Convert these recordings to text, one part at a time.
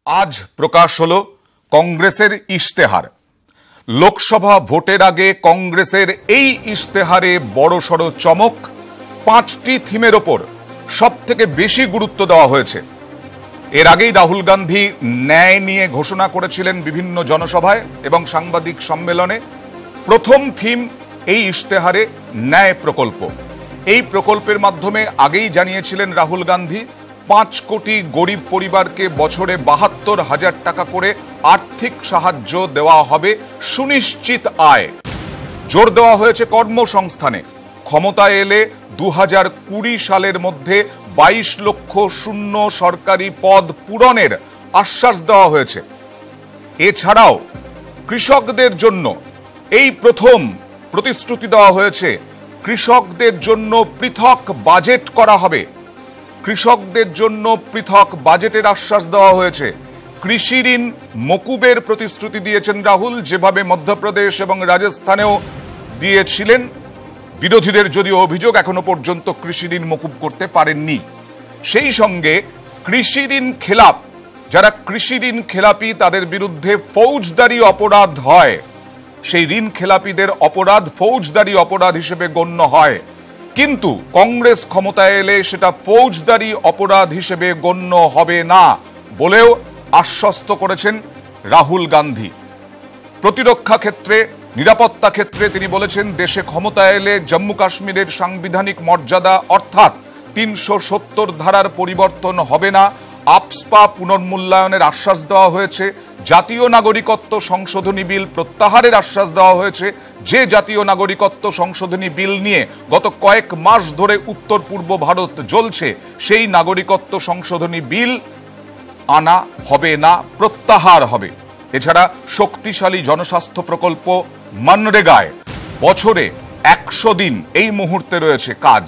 আজ প্রকাশ হলো কংগ্রেসের ইশতেহার। লোকসভা ভোটের আগে কংগ্রেসের এই ইশতেহারে বড়সড় চমক। 5টি থিমের ওপর সবথেকে বেশি গুরুত্ব দেওয়া হয়েছে। এর আগেই রাহুল গান্ধী ন্যায় নিয়ে ঘোষণা করেছিলেন বিভিন্ন জনসভায় এবং সাংবাদিক সম্মেলনে। প্রথম থিম এই ইশতেহারে ন্যায় প্রকল্প। এই প্রকল্পের মাধ্যমে আগেই জানিয়েছিলেন রাহুল গান্ধী 5 কোটি গরিব পরিবারকে বছরে 72,000 টাকা করে আর্থিক সাহায্য দেওয়া হবে, সুনিশ্চিত আয়। জোর দেওয়া হয়েছে কর্মসংস্থানে। ক্ষমতায় এলে 2020 সালের মধ্যে 22 লক্ষ শূন্য সরকারি পদ পূরণের আশ্বাস দেওয়া হয়েছে। এছাড়াও কৃষকদের জন্য এই প্রথম প্রতিশ্রুতি দেওয়া হয়েছে, কৃষকদের জন্য পৃথক বাজেট করা হবে। কৃষকদের জন্য পৃথক বাজেটের আশ্বাস দেওয়া হয়েছে। কৃষি ঋণ মকুবের প্রতিশ্রুতি দিয়েছেন রাহুল, যেভাবে মধ্যপ্রদেশ এবং রাজস্থানেও দিয়েছিলেন। বিরোধীদের যদিও অভিযোগ এখনো পর্যন্ত কৃষি ঋণ মকুব করতে পারেননি। সেই সঙ্গে কৃষি ঋণ খেলাপ, যারা কৃষি ঋণ খেলাপি তাদের বিরুদ্ধে ফৌজদারি অপরাধ হয়। সেই ঋণ খেলাপিদের অপরাধ ফৌজদারি অপরাধ হিসেবে গণ্য হয়, কিন্তু কংগ্রেস ক্ষমতায় এলে সেটা ফৌজদারি অপরাধ হিসেবে গণ্য হবে না বলেও আশ্বস্ত করেছেন রাহুল গান্ধী। প্রতিরক্ষা ক্ষেত্রে, নিরাপত্তা ক্ষেত্রে তিনি বলেছেন, দেশে ক্ষমতায় এলে জম্মু কাশ্মীরের সাংবিধানিক মর্যাদা অর্থাৎ 370 ধারার পরিবর্তন হবে না। আপসপা পুনর্মূল্যায়নের আশ্বাস দেওয়া হয়েছে। জাতীয় নাগরিকত্ব সংশোধনী বিল প্রত্যাহারের আশ্বাস দেওয়া হয়েছে। যে জাতীয় নাগরিকত্ব সংশোধনী বিল নিয়ে গত কয়েক মাস ধরে উত্তর পূর্ব ভারত জ্বলছে, সেই নাগরিকত্ব সংশোধনী বিল আনা হবে না, প্রত্যাহার হবে। এছাড়া শক্তিশালী জনস্বাস্থ্য প্রকল্প মনরেগায় বছরে 100 দিন এই মুহূর্তে রয়েছে কাজ।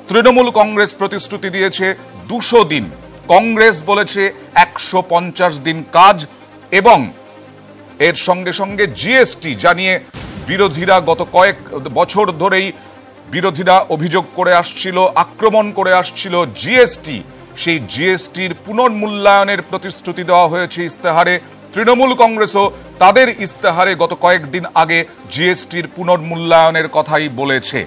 তৃণমূল কংগ্রেস প্রতিশ্রুতি দিয়েছে 200 দিন, কংগ্রেস বলেছে 150 দিন কাজ। এবং এর সঙ্গে সঙ্গে জিএসটি জানিয়ে বিরোধীরা গত কয়েক বছর ধরেই বিরোধীরা অভিযোগ করে আসছিল, আক্রমণ করে আসছিল জিএসটি, সেই জিএসটির পুনর্মূল্যায়নের প্রতিশ্রুতি দেওয়া হয়েছে ইশতেহারে। তৃণমূল কংগ্রেসও তাদের ইশতেহারে গত কয়েকদিন আগে জিএসটির পুনর্মূল্যায়নের কথাই বলেছে।